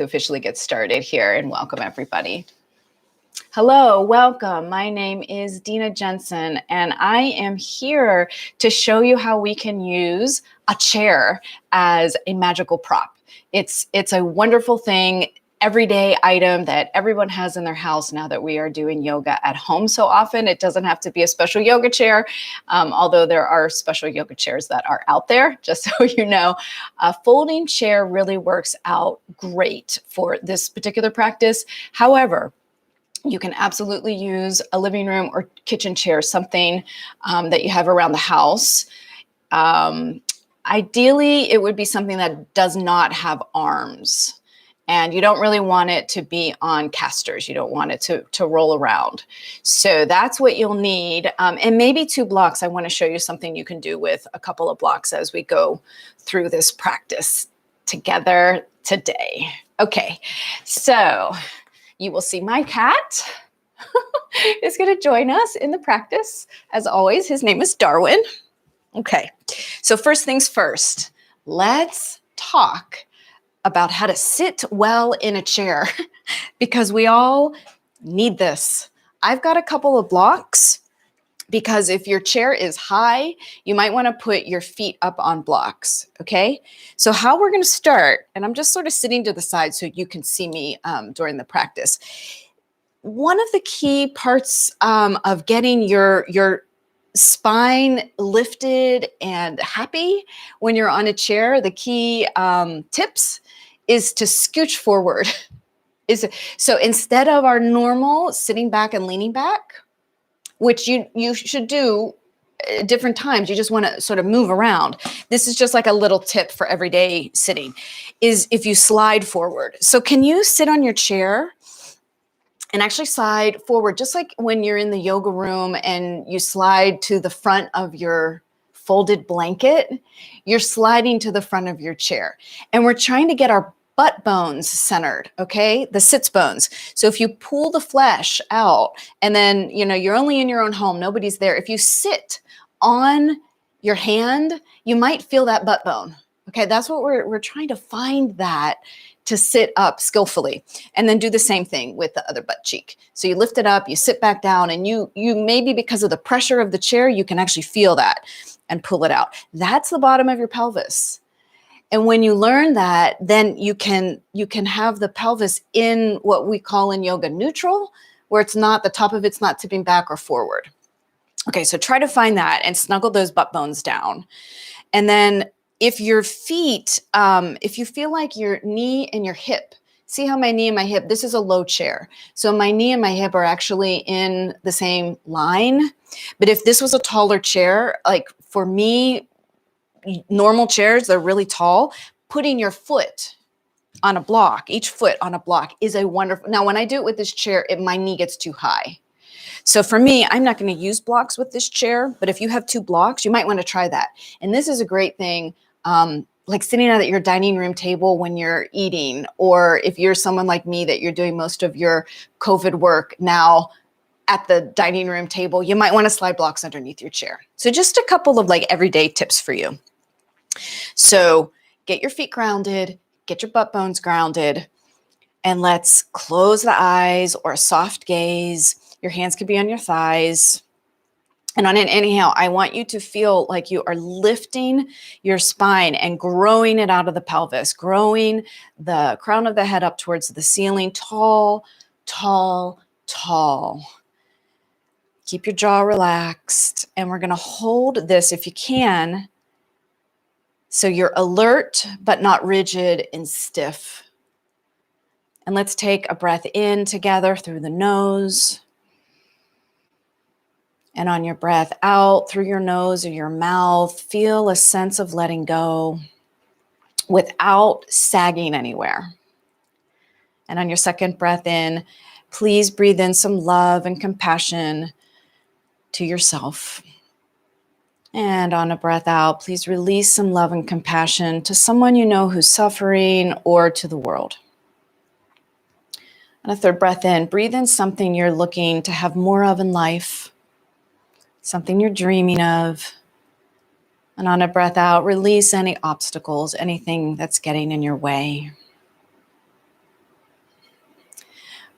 to officially get started here and welcome everybody. Hello, welcome. My name is Dina Jensen, and I am here to show you how we can use a chair as a magical prop. It's a wonderful thing, everyday item that everyone has in their house now that we are doing yoga at home so often. It doesn't have to be a special yoga chair, although there are special yoga chairs that are out there, just so you know. A folding chair really works out great for this particular practice. However, you can absolutely use a living room or kitchen chair, something that you have around the house. Ideally, it would be something that does not have arms. And you don't really want it to be on casters. You don't want it to roll around. So that's what you'll need. And maybe 2 blocks. I want to show you something you can do with a couple of blocks as we go through this practice together today. Okay, so you will see my cat is going to join us in the practice. As always, his name is Darwin. Okay, so first things first, let's talk about how to sit well in a chair because we all need this. I've got a couple of blocks because if your chair is high, you might want to put your feet up on blocks, okay? So how we're going to start, and I'm just sort of sitting to the side so you can see me during the practice. One of the key parts of getting your spine lifted and happy when you're on a chair, the key tips is to scooch forward. So instead of our normal sitting back and leaning back, which you should do at different times, you just want to sort of move around. This is just like a little tip for everyday sitting, is if you slide forward. So can you sit on your chair and actually slide forward, just like when you're in the yoga room and you slide to the front of your folded blanket, you're sliding to the front of your chair. And we're trying to get our butt bones centered, okay? The sits bones. So if you pull the flesh out and then, you're only in your own home, nobody's there. If you sit on your hand, you might feel that butt bone. Okay, that's what we're trying to find, that to sit up skillfully, and then do the same thing with the other butt cheek. So you lift it up, you sit back down, and you maybe because of the pressure of the chair, you can actually feel that and pull it out. That's the bottom of your pelvis. And when you learn that, then you can have the pelvis in what we call in yoga neutral, where it's not, the top of it's not tipping back or forward. Okay, so try to find that and snuggle those butt bones down. And then if your feet, if you feel like your knee and your hip, see how my knee and my hip, this is a low chair. So my knee and my hip are actually in the same line. But if this was a taller chair, like for me, normal chairs, they're really tall. Putting your foot on a block, each foot on a block is a wonderful. Now, when I do it with this chair, my knee gets too high. So for me, I'm not going to use blocks with this chair, but if you have 2 blocks, you might want to try that. And this is a great thing, like sitting at your dining room table when you're eating, or if you're someone like me that you're doing most of your COVID work now at the dining room table, you might want to slide blocks underneath your chair. So just a couple of everyday tips for you. So get your feet grounded, get your butt bones grounded, and let's close the eyes or a soft gaze. Your hands could be on your thighs. And on an inhale, I want you to feel like you are lifting your spine and growing it out of the pelvis, growing the crown of the head up towards the ceiling, tall, tall, tall. Keep your jaw relaxed. And we're going to hold this if you can, so you're alert, but not rigid and stiff. And let's take a breath in together through the nose. And on your breath out through your nose or your mouth, feel a sense of letting go without sagging anywhere. And on your second breath in, please breathe in some love and compassion to yourself. And on a breath out, please release some love and compassion to someone you know who's suffering or to the world. On a third breath in, breathe in something you're looking to have more of in life, something you're dreaming of. And on a breath out, release any obstacles, anything that's getting in your way.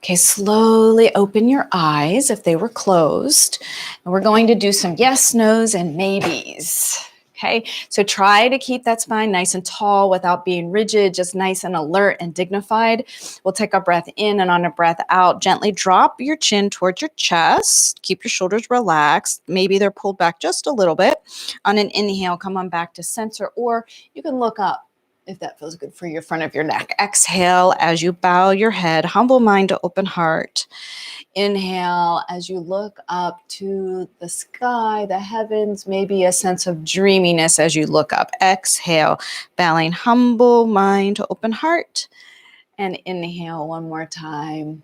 Okay, slowly open your eyes if they were closed. And we're going to do some yes, no's, and maybes. Okay, so try to keep that spine nice and tall without being rigid, just nice and alert and dignified. We'll take a breath in, and on a breath out, gently drop your chin towards your chest. Keep your shoulders relaxed. Maybe they're pulled back just a little bit. On an inhale, come on back to center, or you can look up if that feels good for your front of your neck. Exhale as you bow your head, humble mind to open heart. Inhale as you look up to the sky, the heavens, maybe a sense of dreaminess as you look up. Exhale, bowing humble mind to open heart. And inhale one more time,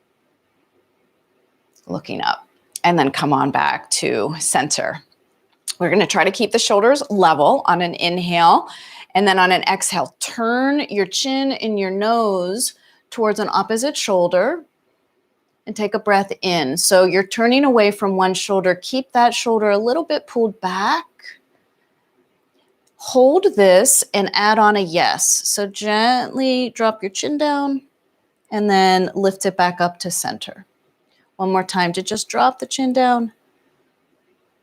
looking up. And then come on back to center. We're going to try to keep the shoulders level on an inhale. And then on an exhale, turn your chin and your nose towards an opposite shoulder. And take a breath in. So you're turning away from one shoulder. Keep that shoulder a little bit pulled back. Hold this and add on a yes. So gently drop your chin down and then lift it back up to center. One more time to just drop the chin down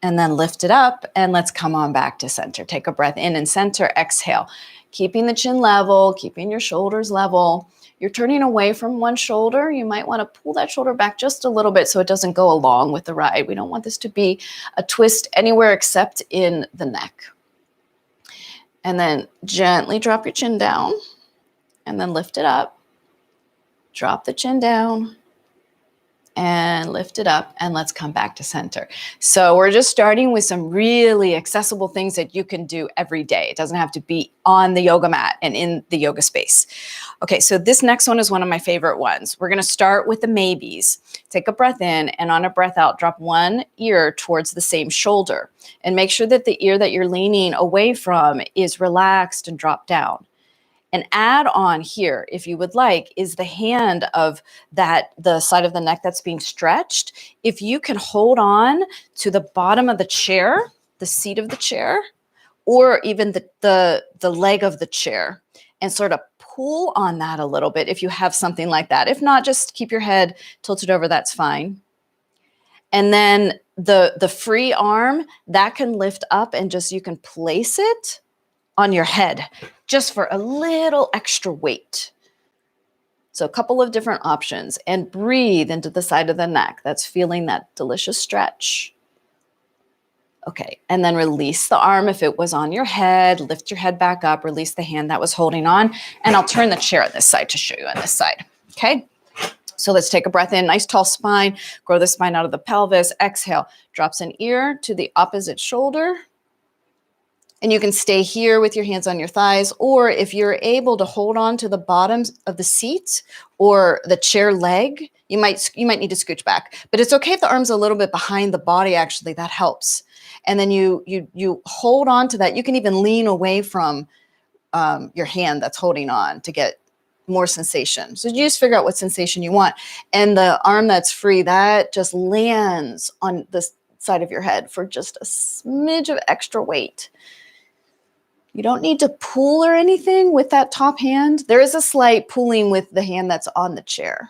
and then lift it up. And let's come on back to center. Take a breath in and center. Exhale. Keeping the chin level, keeping your shoulders level. You're turning away from one shoulder. You might want to pull that shoulder back just a little bit so it doesn't go along with the ride. We don't want this to be a twist anywhere except in the neck. And then gently drop your chin down and then lift it up. Drop the chin down and lift it up, and let's come back to center. So we're just starting with some really accessible things that you can do every day. It doesn't have to be on the yoga mat and in the yoga space. Okay, so this next one is one of my favorite ones. We're gonna start with the maybes. Take a breath in, and on a breath out, drop one ear towards the same shoulder. And make sure that the ear that you're leaning away from is relaxed and dropped down. And add on here, if you would like, is the hand of the side of the neck that's being stretched. If you can hold on to the bottom of the chair, the seat of the chair, or even the leg of the chair, and sort of pull on that a little bit if you have something like that. If not, just keep your head tilted over, that's fine. And then the free arm, that can lift up and just you can place it on your head just for a little extra weight. So a couple of different options, and breathe into the side of the neck. That's feeling that delicious stretch. Okay, and then release the arm if it was on your head, lift your head back up, release the hand that was holding on, and I'll turn the chair on this side to show you on this side, okay? So let's take a breath in, nice tall spine, grow the spine out of the pelvis, exhale, drops an ear to the opposite shoulder. And you can stay here with your hands on your thighs, or if you're able to hold on to the bottoms of the seat or the chair leg, you might need to scooch back. But it's okay if the arm's a little bit behind the body, actually, that helps. And then you hold on to that. You can even lean away from your hand that's holding on to get more sensation. So you just figure out what sensation you want. And the arm that's free, that just lands on the side of your head for just a smidge of extra weight. You don't need to pull or anything with that top hand. There is a slight pulling with the hand that's on the chair.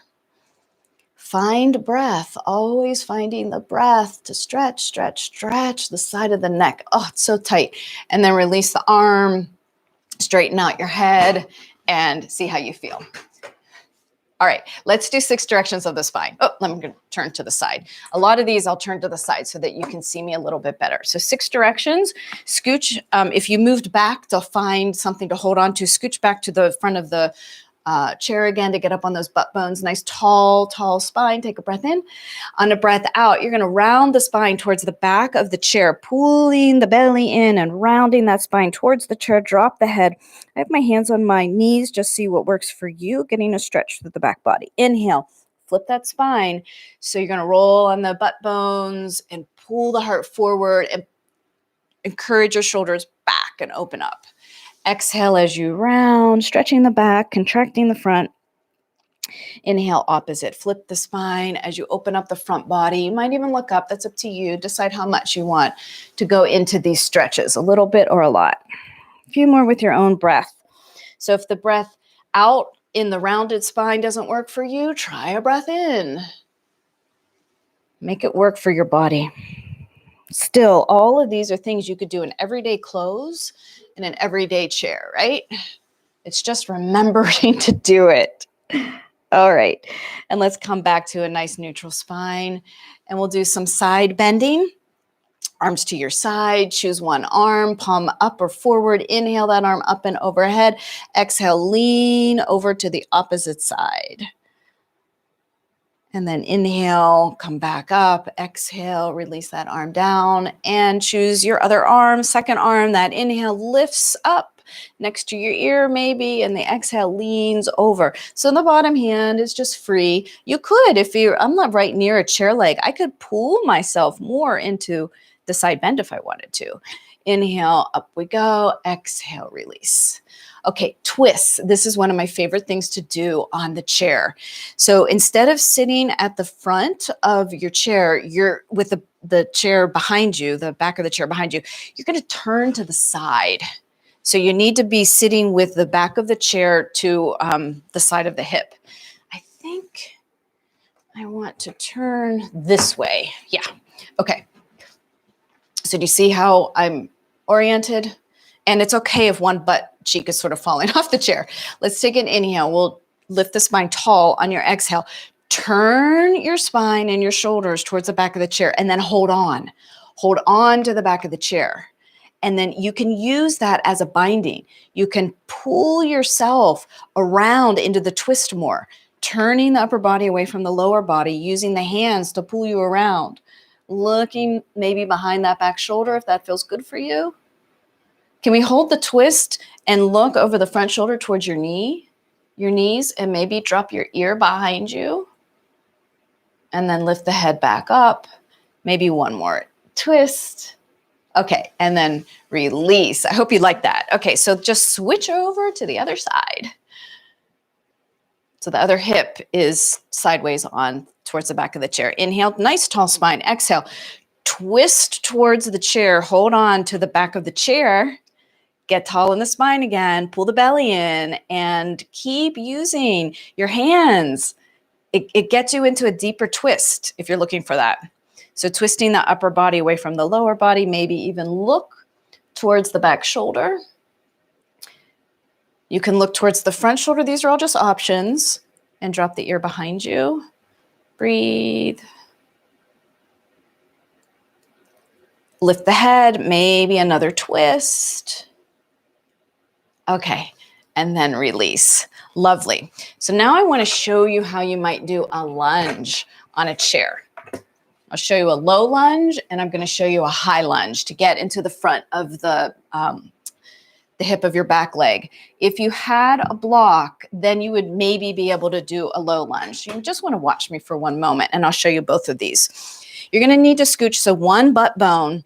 Find breath, always finding the breath to stretch, stretch, stretch the side of the neck. Oh, it's so tight. And then release the arm, straighten out your head, and see how you feel. All right, let's do 6 directions of the spine. Oh, I'm going to turn to the side. A lot of these I'll turn to the side so that you can see me a little bit better. So 6 directions. Scooch, if you moved back to find something to hold on to, scooch back to the front of the chair again to get up on those butt bones. Nice tall, tall spine. Take a breath in. On a breath out, you're going to round the spine towards the back of the chair, pulling the belly in and rounding that spine towards the chair. Drop the head. I have my hands on my knees. Just see what works for you. Getting a stretch through the back body. Inhale. Flip that spine. So you're going to roll on the butt bones and pull the heart forward and encourage your shoulders back and open up. Exhale as you round, stretching the back, contracting the front. Inhale, opposite. Flip the spine as you open up the front body. You might even look up. That's up to you. Decide how much you want to go into these stretches, a little bit or a lot. A few more with your own breath. So if the breath out in the rounded spine doesn't work for you, try a breath in. Make it work for your body. Still, all of these are things you could do in everyday clothes and an everyday chair, right? It's just remembering to do it. All right. And let's come back to a nice neutral spine. And we'll do some side bending. Arms to your side. Choose one arm, palm up or forward. Inhale that arm up and overhead. Exhale, lean over to the opposite side. And then inhale, come back up, exhale, release that arm down, and choose your other arm, second arm. That inhale lifts up next to your ear maybe, and the exhale leans over. So the bottom hand is just free. You could, I'm not right near a chair leg, I could pull myself more into the side bend if I wanted to. Inhale, up we go, exhale, release. Okay, twists. This is one of my favorite things to do on the chair. So instead of sitting at the front of your chair, you're with the chair behind you, the back of the chair behind you, you're going to turn to the side. So you need to be sitting with the back of the chair to the side of the hip. I think I want to turn this way. Yeah. Okay. So do you see how I'm oriented? And it's okay if one butt cheek is sort of falling off the chair. Let's take an inhale. We'll lift the spine tall on your exhale. Turn your spine and your shoulders towards the back of the chair and then hold on. Hold on to the back of the chair. And then you can use that as a binding. You can pull yourself around into the twist more, turning the upper body away from the lower body, using the hands to pull you around, looking maybe behind that back shoulder if that feels good for you. Can we hold the twist and look over the front shoulder towards your knees, and maybe drop your ear behind you? And then lift the head back up. Maybe one more twist. Okay, and then release. I hope you like that. Okay, so just switch over to the other side. So the other hip is sideways on towards the back of the chair. Inhale, nice tall spine. Exhale, twist towards the chair. Hold on to the back of the chair. Get tall in the spine again, pull the belly in, and keep using your hands. It gets you into a deeper twist if you're looking for that. So twisting the upper body away from the lower body, maybe even look towards the back shoulder. You can look towards the front shoulder. These are all just options. And drop the ear behind you. Breathe. Lift the head, maybe another twist. Okay, and then release. Lovely. So now I want to show you how you might do a lunge on a chair. I'll show you a low lunge, and I'm going to show you a high lunge to get into the front of the hip of your back leg. If you had a block, then you would maybe be able to do a low lunge. You just want to watch me for one moment, and I'll show you both of these. You're going to need to scooch so one butt bone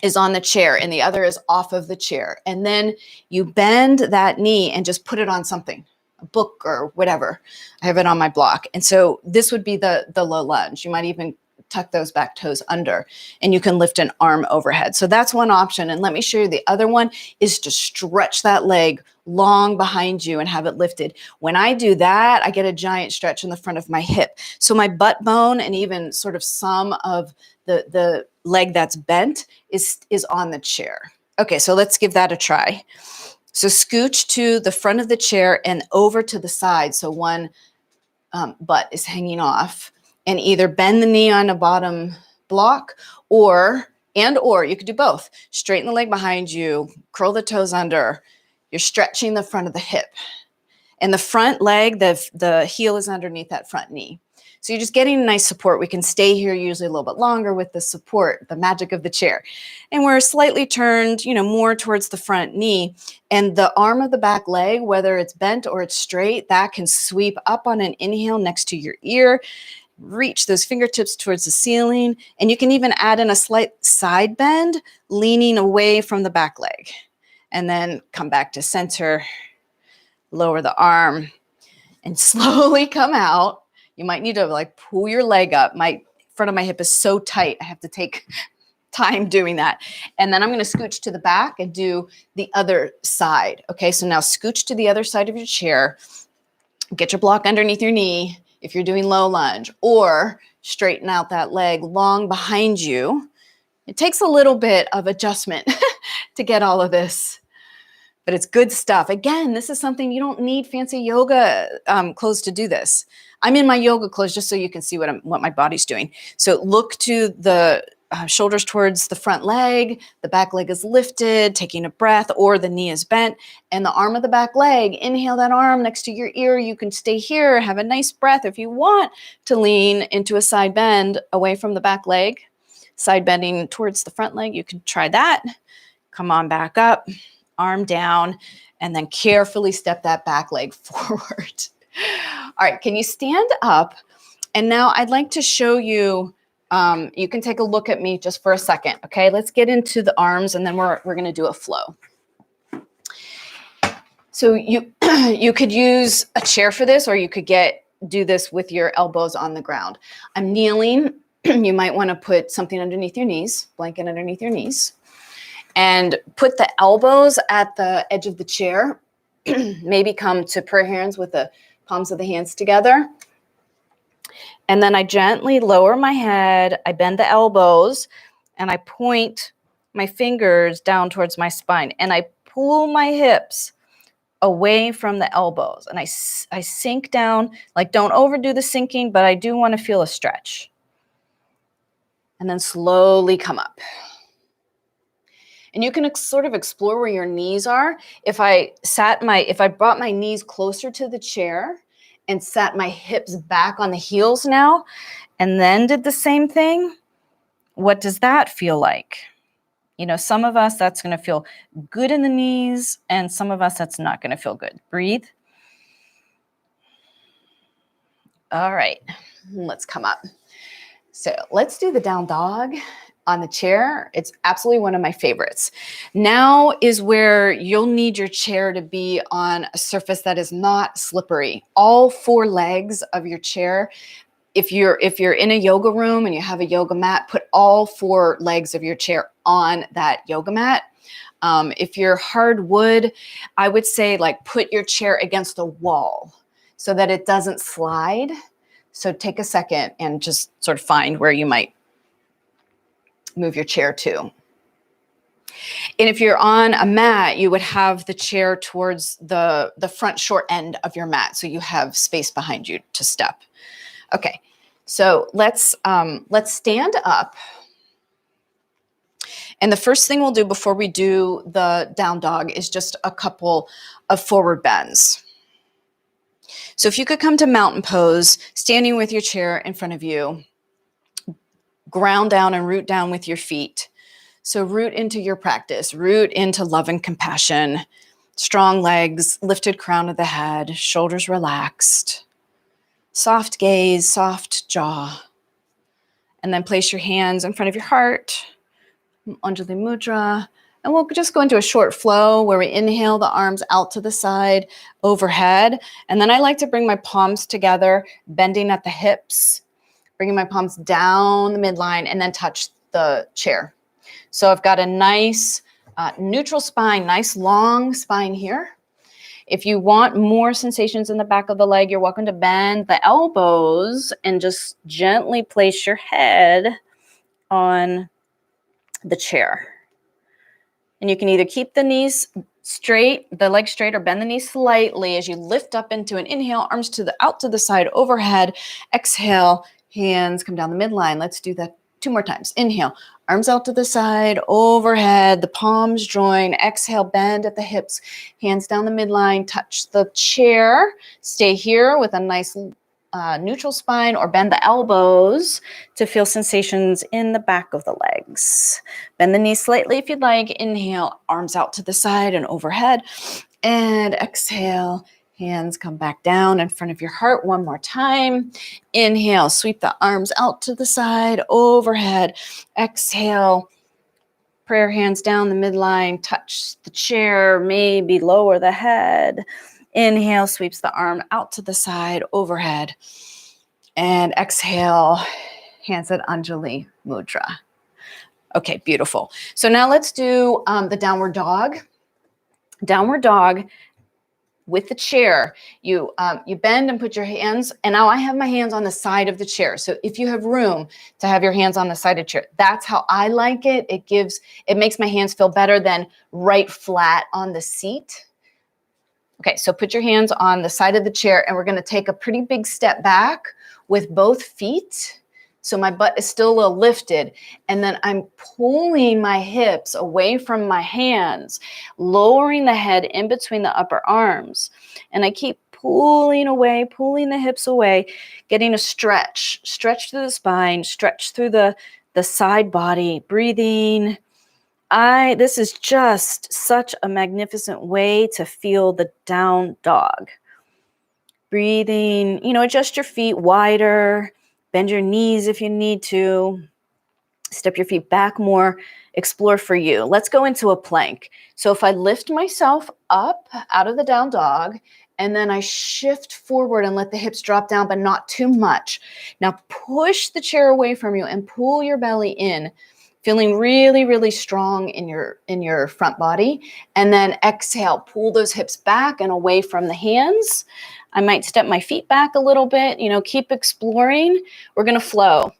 is on the chair and the other is off of the chair. And then you bend that knee and just put it on something, a book or whatever. I have it on my block. And so this would be the low lunge. You might even tuck those back toes under, and you can lift an arm overhead. So that's one option. And let me show you the other one is to stretch that leg long behind you and have it lifted. When I do that, I get a giant stretch in the front of my hip. So my butt bone and even sort of some of the leg that's bent is on the chair. Okay, so let's give that a try. So scooch to the front of the chair and over to the side. So one butt is hanging off, and either bend the knee on a bottom block or you could do both. Straighten the leg behind you, curl the toes under. You're stretching the front of the hip. And the front leg, the heel is underneath that front knee. So you're just getting a nice support. We can stay here usually a little bit longer with the support, the magic of the chair. And we're slightly turned, more towards the front knee. And the arm of the back leg, whether it's bent or it's straight, that can sweep up on an inhale next to your ear. Reach those fingertips towards the ceiling. And you can even add in a slight side bend, leaning away from the back leg. And then come back to center, lower the arm, and slowly come out. You might need to pull your leg up. My front of my hip is so tight. I have to take time doing that. And then I'm going to scooch to the back and do the other side. Okay, so now scooch to the other side of your chair. Get your block underneath your knee if you're doing low lunge, or straighten out that leg long behind you. It takes a little bit of adjustment to get all of this, but it's good stuff. Again, this is something you don't need fancy yoga clothes to do this. I'm in my yoga clothes just so you can see what my body's doing. So look to the shoulders towards the front leg, the back leg is lifted, taking a breath, or the knee is bent, and the arm of the back leg, inhale that arm next to your ear. You can stay here, have a nice breath. If you want to lean into a side bend away from the back leg, side bending towards the front leg, you can try that. Come on back up, arm down, and then carefully step that back leg forward. All right, can you stand up? And now I'd like to show you, you can take a look at me just for a second, okay? Let's get into the arms, and then we're gonna do a flow. So you could use a chair for this, or you could do this with your elbows on the ground. I'm kneeling. You might wanna put something underneath your knees, blanket underneath your knees, and put the elbows at the edge of the chair. Maybe come to prayer hands with the palms of the hands together. And then I gently lower my head, I bend the elbows, and I point my fingers down towards my spine, and I pull my hips away from the elbows, and I sink down. Like, don't overdo the sinking, but I do want to feel a stretch. And then slowly come up. And you can sort of explore where your knees are. If I brought my knees closer to the chair and sat my hips back on the heels now, and then did the same thing, what does that feel like? You know, some of us, that's going to feel good in the knees, and some of us, that's not going to feel good. Breathe. All right, let's come up. So let's do the down dog on the chair. It's absolutely one of my favorites. Now is where you'll need your chair to be on a surface that is not slippery. All four legs of your chair. If you're in a yoga room and you have a yoga mat, put all four legs of your chair on that yoga mat. If you're hardwood, I would say like put your chair against a wall so that it doesn't slide. So take a second and just sort of find where you might move your chair to. And if you're on a mat, you would have the chair towards the front short end of your mat, so you have space behind you to step. Okay, so let's stand up. And the first thing we'll do before we do the down dog is just a couple of forward bends. So if you could come to mountain pose, standing with your chair in front of you, ground down and root down with your feet. So root into your practice, root into love and compassion, strong legs, lifted crown of the head, shoulders relaxed, soft gaze, soft jaw. And then place your hands in front of your heart, Anjali Mudra. And we'll just go into a short flow where we inhale the arms out to the side, overhead. And then I like to bring my palms together, bending at the hips, bringing my palms down the midline, and then touch the chair. So I've got a nice neutral spine, nice long spine here. If you want more sensations in the back of the leg, you're welcome to bend the elbows and just gently place your head on the chair. And you can either keep the knees straight, the legs straight, or bend the knees slightly as you lift up into an inhale, arms out to the side, overhead. Exhale, hands come down the midline. Let's do that 2 more times. Inhale, arms out to the side, overhead, the palms join. Exhale, bend at the hips, hands down the midline, touch the chair. Stay here with a nice neutral spine, or bend the elbows to feel sensations in the back of the legs. Bend the knees slightly if you'd like. Inhale, arms out to the side and overhead. And exhale, hands come back down in front of your heart 1 more time. Inhale, sweep the arms out to the side, overhead. Exhale, prayer hands down the midline, touch the chair, maybe lower the head. Inhale, sweeps the arm out to the side, overhead. And exhale, hands at Anjali Mudra. Okay, beautiful. So now let's do the downward dog. Downward dog, with the chair, you bend and put your hands, and now I have my hands on the side of the chair. So if you have room to have your hands on the side of the chair, that's how I like it. It makes my hands feel better than right flat on the seat. Okay, so put your hands on the side of the chair, and we're going to take a pretty big step back with both feet. So my butt is still a little lifted, and then I'm pulling my hips away from my hands, lowering the head in between the upper arms. And I keep pulling away, pulling the hips away, getting a stretch through the spine, stretch through the side body, breathing. This is just such a magnificent way to feel the down dog. Breathing, adjust your feet wider, bend your knees if you need to, step your feet back more, explore for you. Let's go into a plank. So if I lift myself up out of the down dog, and then I shift forward and let the hips drop down, but not too much. Now push the chair away from you and pull your belly in, feeling really, really strong in your front body. And then exhale, pull those hips back and away from the hands. I might step my feet back a little bit, keep exploring. We're going to flow.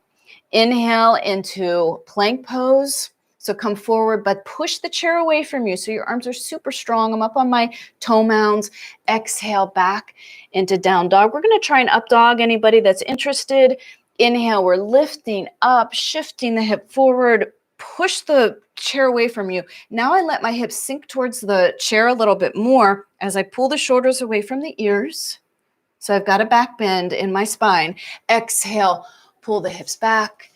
Inhale into plank pose. So come forward, but push the chair away from you. So your arms are super strong. I'm up on my toe mounds. Exhale back into down dog. We're going to try an up dog. Anybody that's interested. Inhale, we're lifting up, shifting the hip forward. Push the chair away from you. Now I let my hips sink towards the chair a little bit more as I pull the shoulders away from the ears. So I've got a back bend in my spine. Exhale, pull the hips back.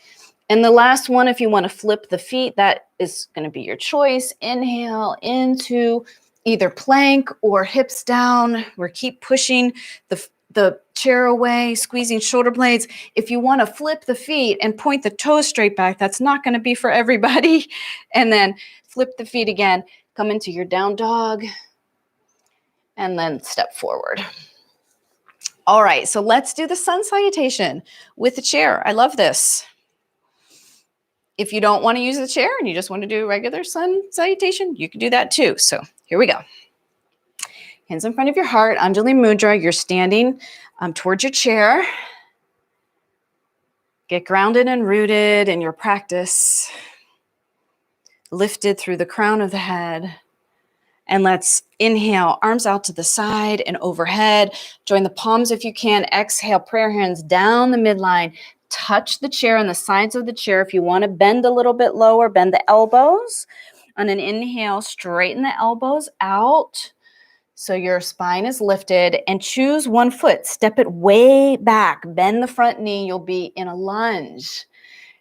And the last one, if you want to flip the feet, that is going to be your choice. Inhale into either plank or hips down. We keep pushing the chair away, squeezing shoulder blades. If you want to flip the feet and point the toes straight back, that's not going to be for everybody. And then flip the feet again, come into your down dog, and then step forward. All right, so let's do the sun salutation with the chair. I love this. If you don't want to use the chair and you just want to do a regular sun salutation, you can do that too. So here we go. Hands in front of your heart, Anjali Mudra. You're standing towards your chair. Get grounded and rooted in your practice. Lifted through the crown of the head. And let's inhale, arms out to the side and overhead. Join the palms if you can. Exhale, prayer hands down the midline. Touch the chair and the sides of the chair. If you want to bend a little bit lower, bend the elbows. On an inhale, straighten the elbows out so your spine is lifted, and choose one foot. Step it way back. Bend the front knee. You'll be in a lunge.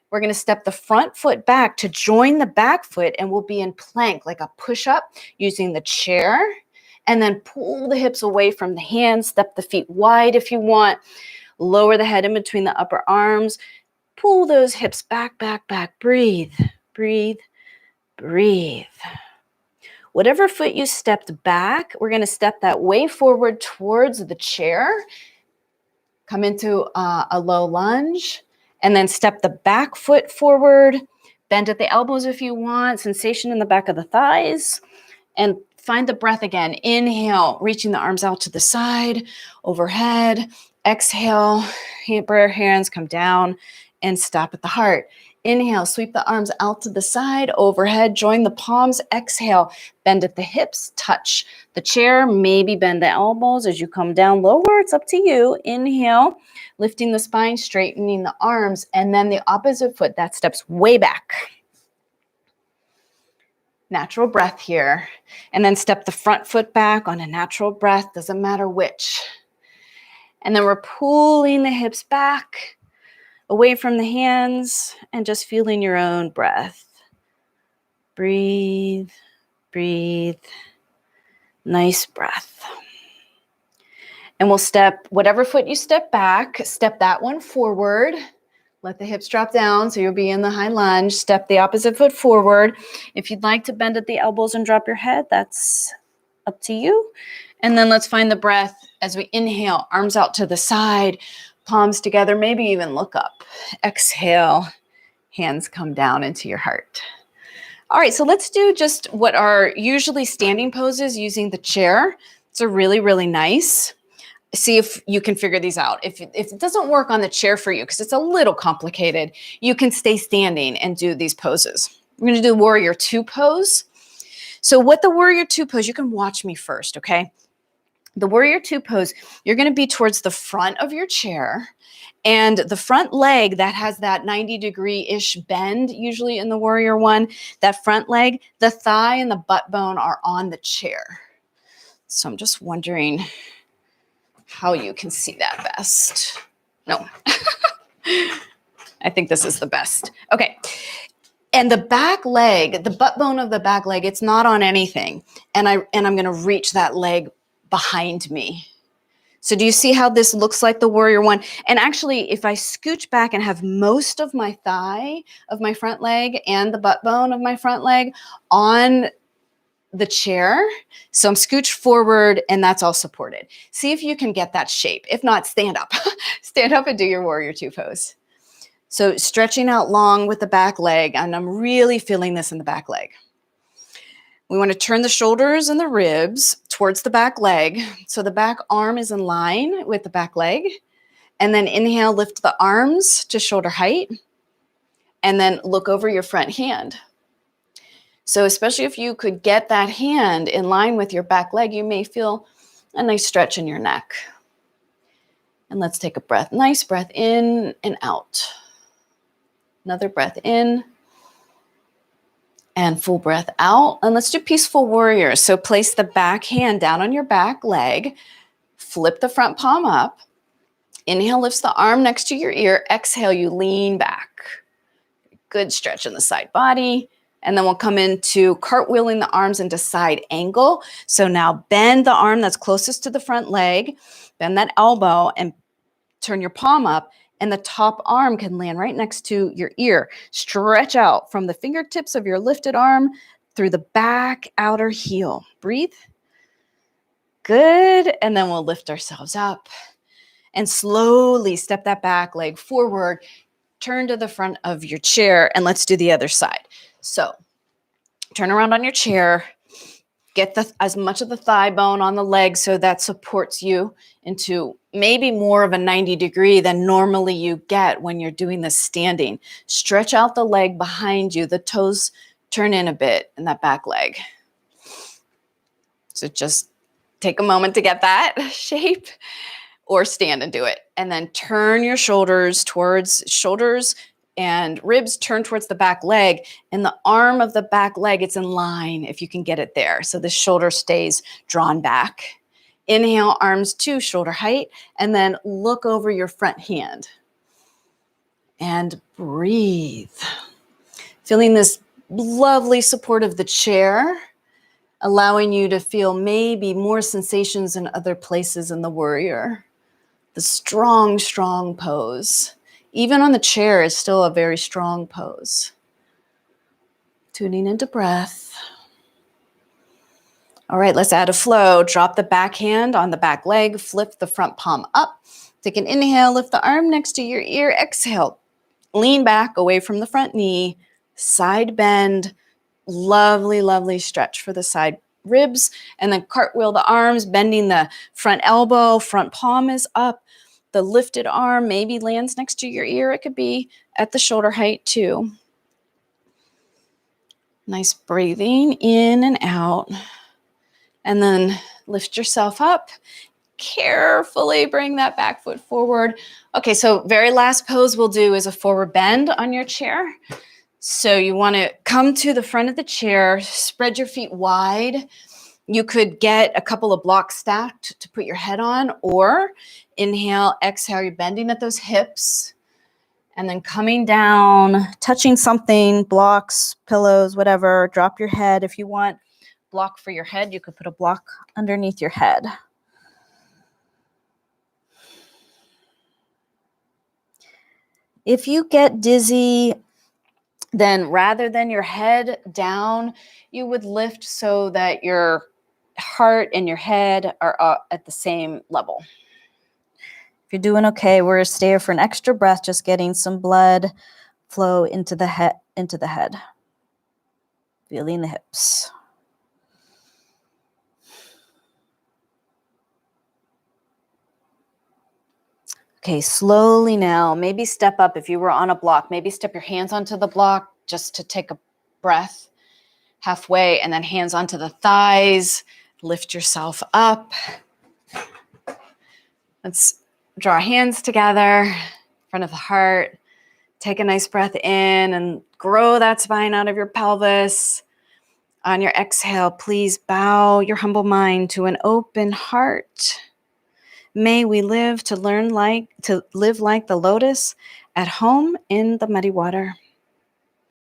We're going to step the front foot back to join the back foot, and we'll be in plank, like a push-up using the chair. And then pull the hips away from the hands. Step the feet wide if you want. Lower the head in between the upper arms. Pull those hips back, back, back. Breathe, breathe, breathe. Whatever foot you stepped back, we're going to step that way forward towards the chair. Come into a low lunge. And then step the back foot forward. Bend at the elbows if you want. Sensation in the back of the thighs. And find the breath again. Inhale, reaching the arms out to the side, overhead. Exhale, prayer hands come down and stop at the heart. Inhale, sweep the arms out to the side, overhead, join the palms. Exhale, bend at the hips, touch the chair, maybe bend the elbows as you come down lower. It's up to you. Inhale, lifting the spine, straightening the arms, and then the opposite foot, that steps way back. Natural breath here. And then step the front foot back on a natural breath, doesn't matter which. And then we're pulling the hips back, away from the hands, and just feeling your own breath. Breathe, breathe. Nice breath. And we'll step whatever foot you step back, step that one forward. Let the hips drop down so you'll be in the high lunge. Step the opposite foot forward. If you'd like to bend at the elbows and drop your head, that's up to you. And then let's find the breath as we inhale, arms out to the side, palms together, maybe even look up. Exhale, hands come down into your heart. All right, so let's do just what are usually standing poses using the chair. So really, really nice. See if you can figure these out. If it doesn't work on the chair for you, because it's a little complicated, you can stay standing and do these poses. We're going to do Warrior 2 pose. So what the Warrior 2 pose, you can watch me first, okay? The Warrior 2 pose, you're going to be towards the front of your chair, and the front leg that has that 90-degree-ish bend, usually in the Warrior 1, that front leg, the thigh and the butt bone are on the chair. So I'm just wondering how you can see that best. No. I think this is the best. Okay. And the back leg, the butt bone of the back leg, it's not on anything. And I'm going to reach that leg behind me. So do you see how this looks like the Warrior 1? And actually, if I scooch back and have most of my thigh of my front leg and the butt bone of my front leg on the chair, so I'm scooched forward and that's all supported. See if you can get that shape. If not, stand up. Stand up and do your Warrior 2 pose. So stretching out long with the back leg, and I'm really feeling this in the back leg. We want to turn the shoulders and the ribs towards the back leg. So the back arm is in line with the back leg. And then inhale, lift the arms to shoulder height. And then look over your front hand. So especially if you could get that hand in line with your back leg, you may feel a nice stretch in your neck. And let's take a breath. Nice breath in and out. Another breath in and full breath out. And let's do Peaceful Warrior. So place the back hand down on your back leg. Flip the front palm up. Inhale, lifts the arm next to your ear. Exhale, you lean back. Good stretch in the side body. And then we'll come into cartwheeling the arms into side angle. So now bend the arm that's closest to the front leg, bend that elbow and turn your palm up, and the top arm can land right next to your ear. Stretch out from the fingertips of your lifted arm through the back outer heel. Breathe. Good. And then we'll lift ourselves up and slowly step that back leg forward. Turn to the front of your chair and let's do the other side. So turn around on your chair, get as much of the thigh bone on the leg so that supports you into maybe more of a 90-degree than normally you get when you're doing this standing. Stretch out the leg behind you. The toes turn in a bit in that back leg. So just take a moment to get that shape or stand and do it. And then turn your shoulders towards shoulders and ribs turn towards the back leg, and the arm of the back leg, it's in line if you can get it there. So the shoulder stays drawn back. Inhale, arms to shoulder height, and then look over your front hand. And breathe. Feeling this lovely support of the chair, allowing you to feel maybe more sensations in other places in the Warrior. The strong, strong pose. Even on the chair is still a very strong pose. Tuning into breath. All right, let's add a flow. Drop the back hand on the back leg, flip the front palm up. Take an inhale, lift the arm next to your ear. Exhale, lean back away from the front knee, side bend. Lovely, lovely stretch for the side ribs. And then cartwheel the arms, bending the front elbow, front palm is up. The lifted arm maybe lands next to your ear. It could be at the shoulder height too. Nice breathing in and out. And then lift yourself up. Carefully bring that back foot forward. Okay, so very last pose we'll do is a forward bend on your chair. So you want to come to the front of the chair, spread your feet wide. You could get a couple of blocks stacked to put your head on, or inhale, exhale, you're bending at those hips, and then coming down, touching something, blocks, pillows, whatever. Drop your head. If you want block for your head, you could put a block underneath your head. If you get dizzy, then rather than your head down, you would lift so that your heart and your head are at the same level. If you're doing okay, we're going to stay here for an extra breath, just getting some blood flow into the head, feeling the hips. Okay, slowly now, maybe step up if you were on a block. Maybe step your hands onto the block just to take a breath halfway, and then hands onto the thighs. Lift yourself up. Let's draw our hands together in front of the heart. Take a nice breath in and grow that spine out of your pelvis. On your exhale, please bow your humble mind to an open heart. May we live to live like the lotus at home in the muddy water.